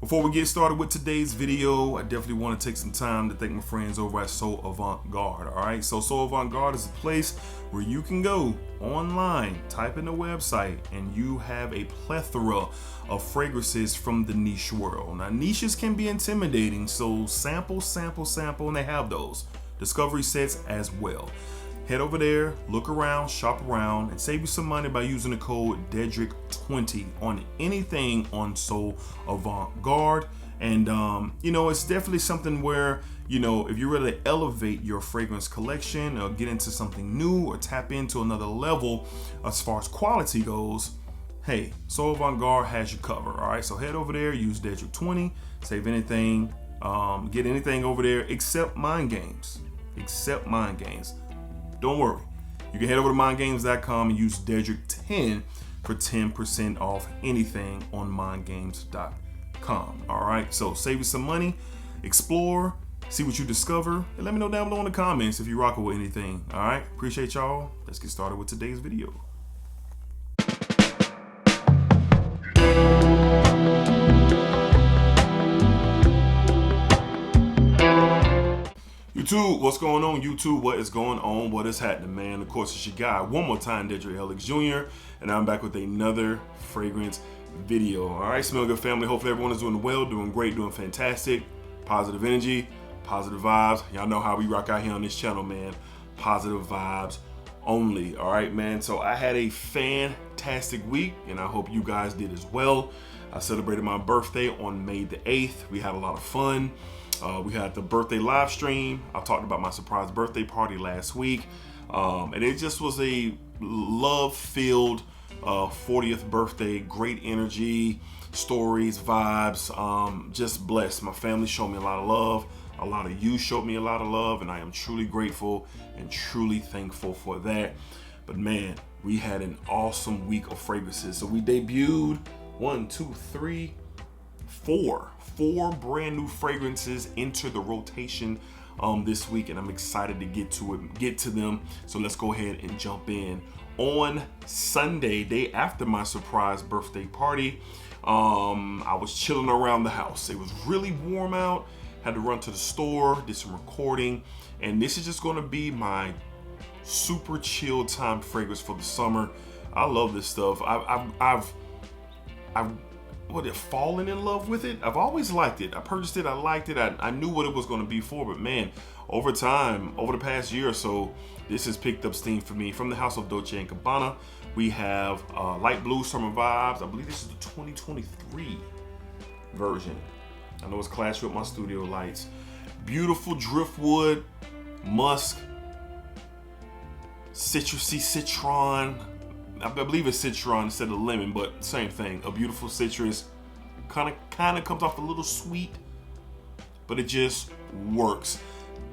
Before we get started with today's video, I definitely want to take some time to thank my friends over at So Avant-Garde. All right, so Avant-Garde is a place where you can go online, type in the website, and you have a plethora of fragrances from the niche world. Now, niches can be intimidating, so sample, and they have those discovery sets as well. Head over there, look around, shop around, and save you some money by using the code DEDRICK20 on anything on So Avant-Garde. And, it's definitely something where, if you really elevate your fragrance collection or get into something new or tap into another level as far as quality goes, hey, So Avant-Garde has you covered. All right, so head over there, use DEDRICK20, save anything, get anything over there except mind games. Don't worry. You can head over to mindgames.com and use Dedrick10 for 10% off anything on mindgames.com. All right, so save you some money, explore, see what you discover, and let me know down below in the comments if you rock with anything. All right, appreciate y'all. Let's get started with today's video. YouTube, what's going on? YouTube, what is going on? What is happening, man? Of course, it's your guy, one more time, DEDRICKHJR, and I'm back with another fragrance video. All right, Smell Good family. Hopefully everyone is doing well, doing great, doing fantastic. Positive energy, positive vibes. Y'all know how we rock out here on this channel, man. Positive vibes only. All right, man. So I had a fantastic week, and I hope you guys did as well. I celebrated my birthday on May the 8th. We had a lot of fun. We had the birthday live stream. I talked about my surprise birthday party last week. And it just was a love-filled 40th birthday. Great energy, stories, vibes. Just blessed. My family showed me a lot of love. A lot of you showed me a lot of love. And I am truly grateful and truly thankful for that. But man, we had an awesome week of fragrances. So we debuted 4 brand new fragrances into the rotation this week, and I'm excited to get to them. So let's go ahead and jump in. On Sunday, day after my surprise birthday party, I was chilling around the house. It was really warm out, had to run to the store, did some recording, and this is just going to be my super chill time fragrance for the summer. I love this stuff. I've fallen in love with it. I've always liked it. I purchased it, I liked it, I knew what it was going to be for, but man, over time, over the past year or so, this has picked up steam for me. From the house of Dolce & Gabbana, we have light blue summer vibes. I believe this is the 2023 version. I know it's clashed with my studio lights. Beautiful driftwood, musk, citrusy citron. I believe it's citron instead of lemon, but same thing. A beautiful citrus. Kind of comes off a little sweet, but it just works.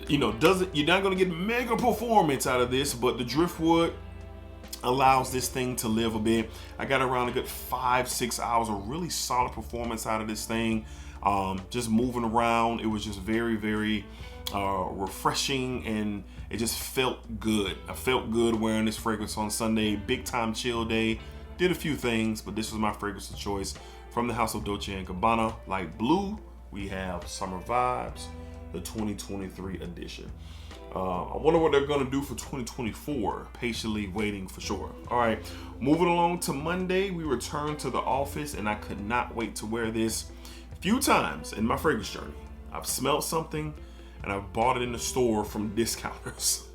You're not gonna get mega performance out of this, but the driftwood allows this thing to live a bit. I got around a good 5-6 hours of really solid performance out of this thing. Just moving around, it was just very, very refreshing, and it just felt good. I felt good wearing this fragrance on Sunday. Big time chill day. Did a few things, but this was my fragrance of choice. From the house of Dolce & Gabbana, light blue, we have Summer Vibes, the 2023 edition. I wonder what they're gonna do for 2024. Patiently waiting for sure. All right, moving along to Monday, we returned to the office, and I could not wait to wear this. A few times in my fragrance journey, I've smelled something and I've bought it in the store from discounters.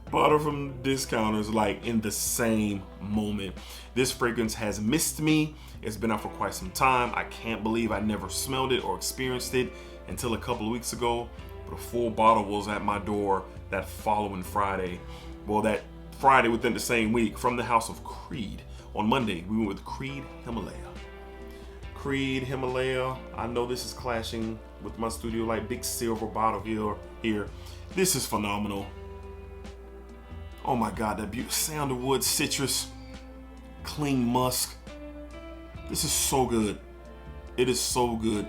Bought it from discounters like in the same moment. This fragrance has missed me. It's been out for quite some time. I can't believe I never smelled it or experienced it until a couple of weeks ago. But a full bottle was at my door that following Friday. Well, that Friday within the same week. From the house of Creed. On Monday, we went with Creed Himalaya. Creed Himalaya. I know this is clashing with my studio light, big silver bottle here. This is phenomenal. Oh my God, that beautiful sandalwood, citrus, clean musk. This is so good. It is so good.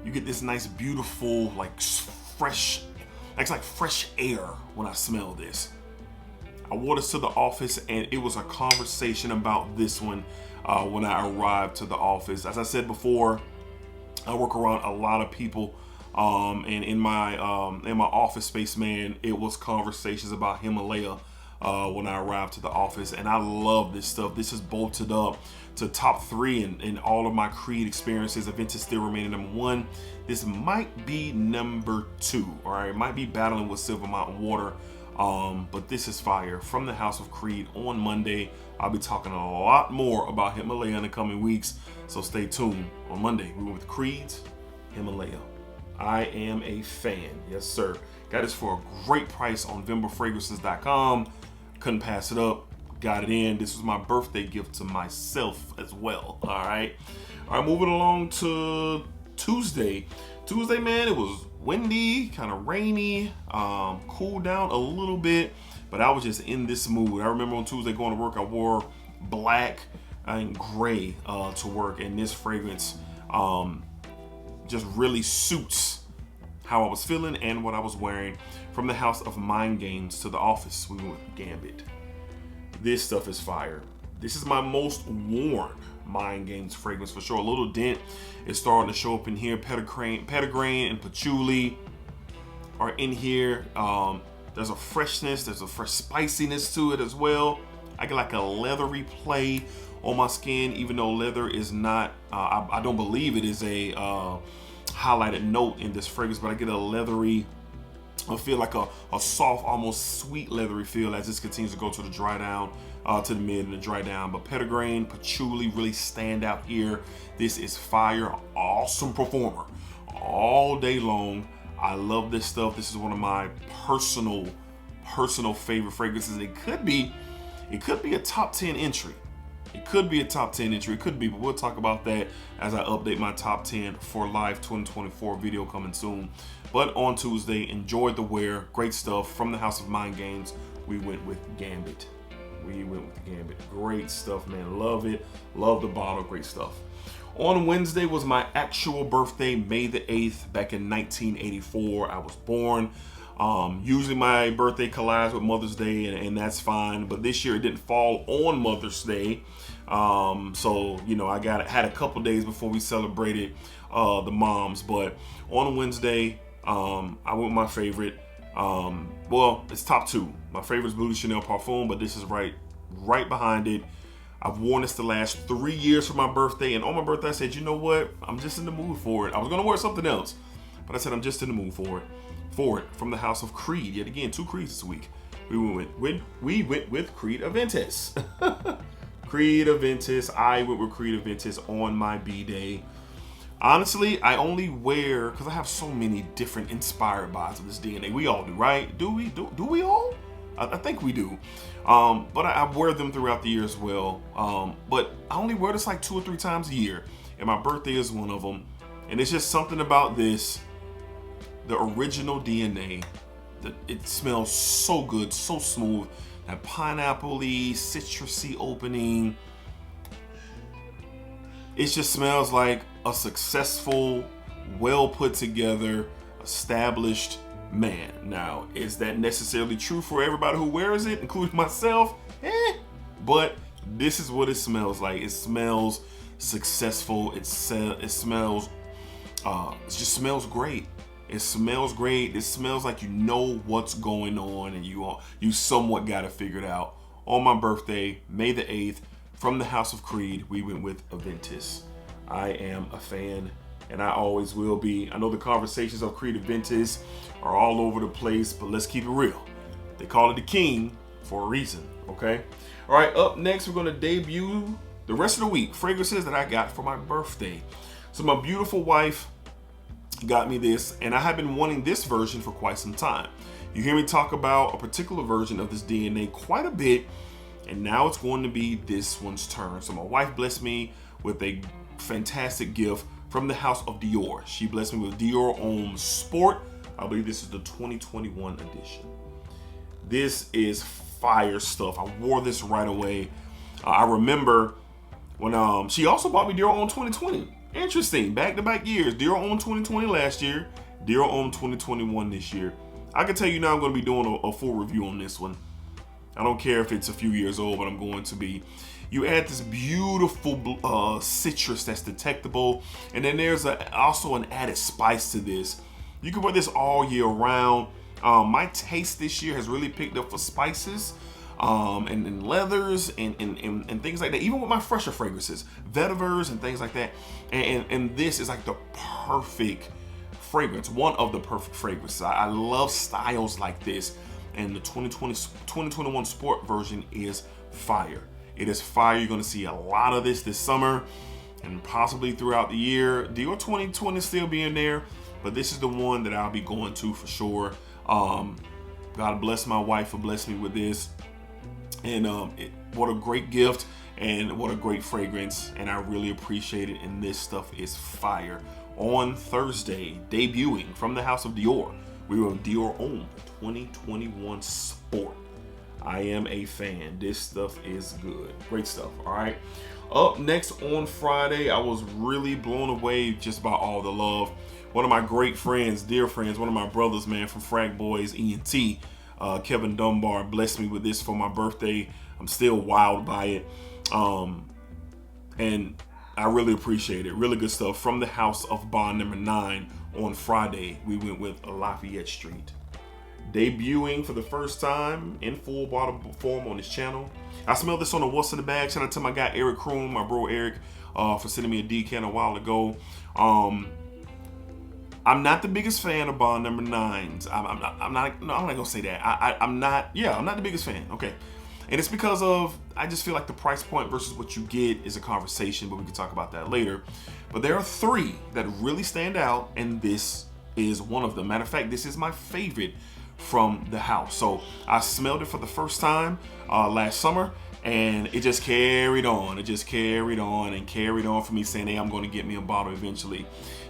You get this nice, beautiful, like fresh, it's like fresh air when I smell this. I wore this to the office, and it was a conversation about this one. when I arrived to the office. As I said before, I work around a lot of people, and in my office space, man, it was conversations about Himalaya when I arrived to the office, and I love this stuff. This is bolted up to top 3 in all of my Creed experiences. Aventus still remaining number 1. This might be number 2. All right, might be battling with Silver Mountain Water, but this is fire. From the House of Creed on Monday. I'll be talking a lot more about Himalaya in the coming weeks, so stay tuned. On Monday, we went with Creed's Himalaya. I am a fan, yes sir. Got this for a great price on VimberFragrances.com. Couldn't pass it up. Got it in. This was my birthday gift to myself as well. All right, moving along to Tuesday. Tuesday, man, it was windy, kind of rainy, cooled down a little bit, but I was just in this mood. I remember on Tuesday going to work, I wore black and gray to work, and this fragrance just really suits how I was feeling and what I was wearing. From the House of Mind Games to the office, we went with Gambit. This stuff is fire. This is my most worn Mind Games fragrance for sure. A little dent is starting to show up in here. Petitgrain and patchouli are in here. There's a freshness, there's a fresh spiciness to it as well. I get like a leathery play on my skin, even though leather is not, I don't believe it is a highlighted note in this fragrance, but I get a leathery, I feel like a soft, almost sweet leathery feel as this continues to go to the dry down, to the mid and the dry down. But petitgrain, patchouli really stand out here. This is fire, awesome performer all day long. I love this stuff. This is one of my personal favorite fragrances. It could be a top 10 entry. It could be a top 10 entry. It could be, but we'll talk about that as I update my top 10 for live 2024 video coming soon. But on Tuesday, enjoyed the wear. Great stuff. From the House of Mind Games, we went with Gambit. Great stuff, man. Love it. Love the bottle. Great stuff. On Wednesday was my actual birthday, May the 8th, back in 1984. I was born. Usually my birthday collides with Mother's Day, and that's fine. But this year it didn't fall on Mother's Day. So, you know, I had a couple days before we celebrated the moms. But on Wednesday, I went with my favorite. Well, it's top 2. My favorite is Blue Chanel Parfum, but this is right behind it. I've worn this the last 3 years for my birthday, and on my birthday I said, you know what? I'm just in the mood for it. I was gonna wear something else, but I said I'm just in the mood for it. From the House of Creed, yet again, 2 Creeds this week. We went with Creed Aventus. Creed Aventus. I went with Creed Aventus on my B-Day. Honestly, I only wear, because I have so many different inspired buys of this DNA. We all do, right? Do we all? I think we do. But I wear them throughout the year as well. But I only wear this like 2 or 3 times a year, and my birthday is one of them. And it's just something about this, the original DNA, that it smells so good, so smooth. That pineapple-y, citrusy opening. It just smells like a successful, well put together, established man. Now, is that necessarily true for everybody who wears it, including myself? But this is what it smells like. It smells successful. It smells, it just smells great. It smells great. It smells like you know what's going on, and you somewhat got it figured out. On my birthday, May the 8th, from the House of Creed, we went with Aventus. I am a fan, and I always will be. I know the conversations of Creed Aventus are all over the place, but let's keep it real. They call it the king for a reason, okay? All right, up next, we're gonna debut the rest of the week, fragrances that I got for my birthday. So my beautiful wife got me this, and I have been wanting this version for quite some time. You hear me talk about a particular version of this DNA quite a bit, and now it's going to be this one's turn. So my wife blessed me with a fantastic gift from the House of Dior. She blessed me with Dior Homme Sport. I believe this is the 2021 edition. This is fire stuff. I wore this right away. I remember when she also bought me Dior Homme 2020. Interesting, back-to-back years. Dior Homme 2020 last year, Dior Homme 2021 this year. I can tell you now I'm going to be doing a full review on this one. I don't care if it's a few years old, but I'm going to be. You add this beautiful citrus that's detectable, and then there's also an added spice to this. You can wear this all year round. My taste this year has really picked up for spices and leathers and things like that, even with my fresher fragrances, vetivers and things like that. And this is like the perfect fragrance, one of the perfect fragrances. I love styles like this, and the 2021 sport version is fire. It is fire. You're going to see a lot of this summer and possibly throughout the year. Dior 2020 still being there, but this is the one that I'll be going to for sure. God bless my wife for blessing me with this. And what a great gift and what a great fragrance. And I really appreciate it. And this stuff is fire. On Thursday, debuting from the house of Dior, we were Dior Homme 2021 Sport. I am a fan. This stuff is good. Great stuff. All right. Up next on Friday, I was really blown away just by all the love. One of my great friends, dear friends, one of my brothers, man, from Frag Boys ENT, Kevin Dunbar, blessed me with this for my birthday. I'm still wild by it. And I really appreciate it. Really good stuff. From the house of Bond number 9 on Friday, we went with Lafayette Street. Debuting for the first time in full bottle form on this channel. I smelled this on the What's in the Bag. Shout out to my guy Eric Kroom, my bro Eric, for sending me a decant a while ago. I'm not the biggest fan of Bond number 9s. I'm not gonna say that. I'm not the biggest fan. Okay. And it's because of, I just feel like the price point versus what you get is a conversation, but we can talk about that later. But there are 3 that really stand out, and this is one of them. Matter of fact, this is my favorite from the house. So I smelled it for the first time last summer, and it just carried on. It just carried on and carried on for me, saying, hey, I'm going to get me a bottle eventually.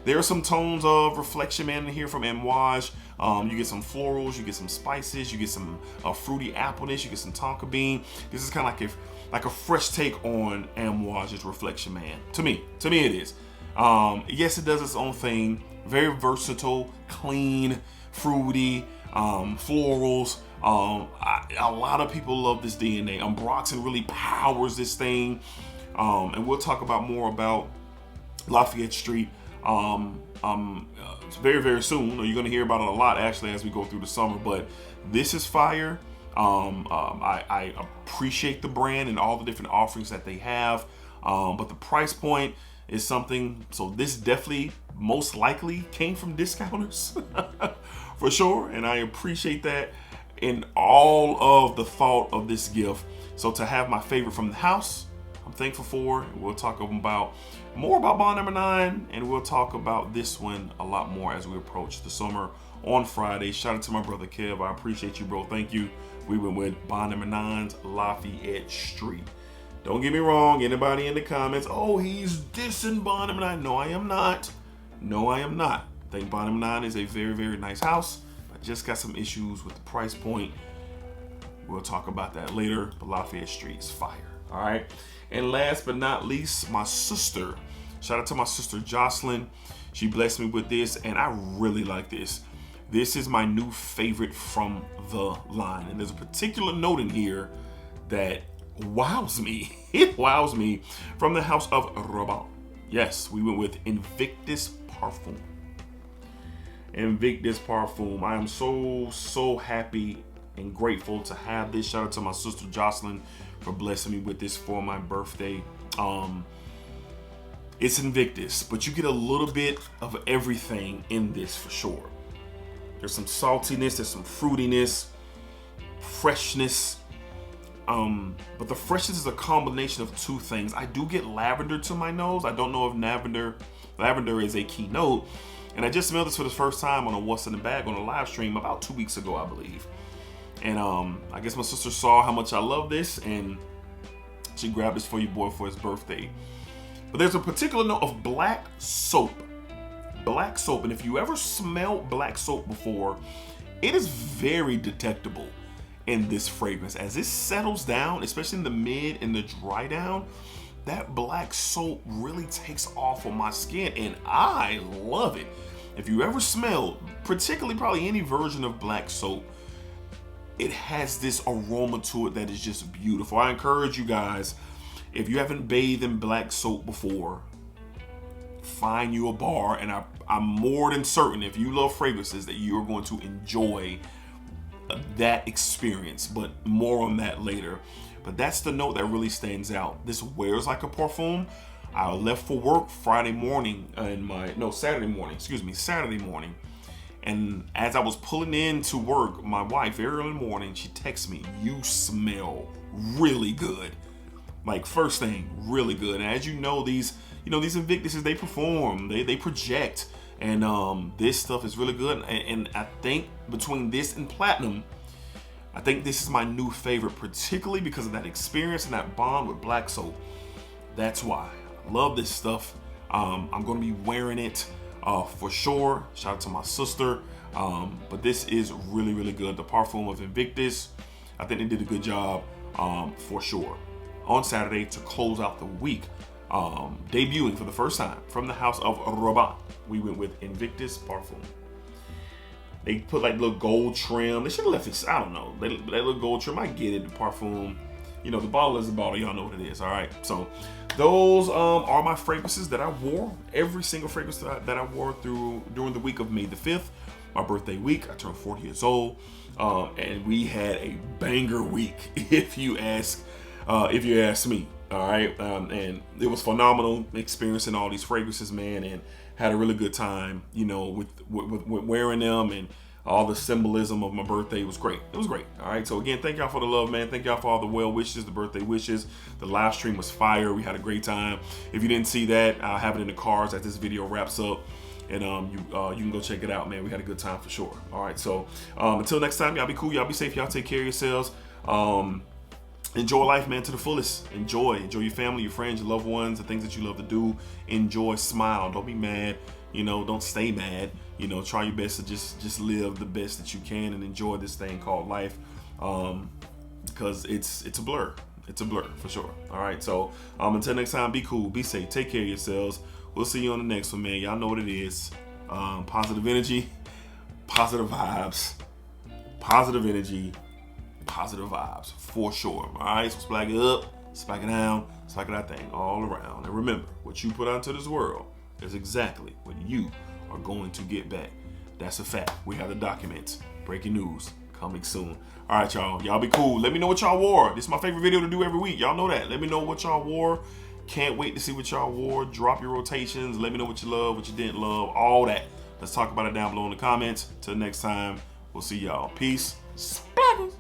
There are some tones of Reflection Man in here from Amouage. You get some florals, you get some spices, you get some fruity appleness, you get some tonka bean. This is kind of like a fresh take on Amouage's Reflection Man. To me it is. Yes, it does its own thing. Very versatile, clean, fruity, florals. A lot of people love this DNA. Ambroxan really powers this thing. And we'll talk about more about Lafayette Street very, very soon. You're going to hear about it a lot actually as we go through the summer, but this is fire. I appreciate the brand and all the different offerings that they have. But the price point is something, so this definitely most likely came from discounters for sure. And I appreciate that in all of the thought of this gift. So to have my favorite from the house, I'm thankful for. We'll talk about more about Bond number 9, and we'll talk about this one a lot more as we approach the summer on Friday. Shout out to my brother Kev. I appreciate you, bro. Thank you. We went with Bond number 9's Lafayette Street. Don't get me wrong. Anybody in the comments, oh, he's dissing Bond number 9. No, I am not. No, I am not. I think Bond number 9 is a very, very nice house. I just got some issues with the price point. We'll talk about that later. But Lafayette Street is fire. All right. And last but not least, my sister. Shout out to my sister Jocelyn. She blessed me with this, and I really like this. This is my new favorite from the line. And there's a particular note in here that wows me. It wows me. From the house of Rabat. Yes, we went with Invictus Parfum. Invictus Parfum. I am so happy and grateful to have this. Shout out to my sister Jocelyn for blessing me with this for my birthday. It's Invictus, but you get a little bit of everything in this for sure. There's some saltiness, there's some fruitiness, freshness. But the freshness is a combination of 2 things. I do get lavender to my nose. I don't know if lavender is a key note. And I just smelled this for the first time on a What's in the Bag on a live stream about 2 weeks ago, I believe. And I guess my sister saw how much I love this, and she grabbed this for your boy for his birthday. But there's a particular note of black soap. Black soap. And if you ever smelled black soap before, it is very detectable in this fragrance. As it settles down, especially in the mid and the dry down, that black soap really takes off on my skin, and I love it. If you ever smelled, particularly probably any version of black soap, it has this aroma to it that is just beautiful. I encourage you guys, If you haven't bathed in black soap before, find you a bar, and I'm more than certain if you love fragrances that you're going to enjoy that experience, but more on that later. But that's the note that really stands out. This wears like a parfum. I left for work Saturday morning, and as I was pulling in to work, my wife, very early in the morning, she texts me, "You smell really good." Like, first thing, really good. And as you know, these Invictuses, they perform, they project, and this stuff is really good. And I think between this and Platinum, I think this is my new favorite, particularly because of that experience and that bond with black soap. That's why I love this stuff. I'm going to be wearing it for sure. Shout out to my sister. But this is really, really good. The Parfum of Invictus, I think they did a good job for sure. On Saturday, to close out the week, debuting for the first time from the house of Rabat, we went with Invictus Parfum. They put like little gold trim. They should have left it, I don't know. That little gold trim, I get it, the Parfum. You know, the bottle is a bottle, y'all know what it is, all right? So those are my fragrances that I wore. Every single fragrance that I wore during the week of May the 5th, my birthday week. I turned 40 years old, and we had a banger week, if you ask me. All right, and it was phenomenal experiencing all these fragrances, man, and had a really good time, you know, with wearing them, and all the symbolism of my birthday was great. It was great. All right, so again, thank y'all for the love, man. Thank y'all for all the well wishes, the birthday wishes. The live stream was fire. We had a great time. If you didn't see that, I'll have it in the cards as this video wraps up, and you can go check it out, man. We had a good time for sure. All right, so until next time, y'all be cool, y'all be safe, y'all take care of yourselves. Enjoy life, man, to the fullest. Enjoy your family, your friends, your loved ones, the things that you love to do. Enjoy, smile. Don't be mad. You know, don't stay mad. You know, try your best to just live the best that you can and enjoy this thing called life, because it's a blur. It's a blur for sure. All right, so until next time, be cool, be safe, take care of yourselves. We'll see you on the next one, man. Y'all know what it is. Positive energy, positive vibes, positive energy, positive vibes for sure. All right, so splag it up, splag it down, splag it that thing all around. And remember, what you put out into this world is exactly what you are going to get back. That's a fact. We have the documents. Breaking news coming soon. All right, y'all. Y'all be cool. Let me know what y'all wore. This is my favorite video to do every week. Y'all know that. Let me know what y'all wore. Can't wait to see what y'all wore. Drop your rotations. Let me know what you love, what you didn't love, all that. Let's talk about it down below in the comments. Till next time, we'll see y'all. Peace. Splatters.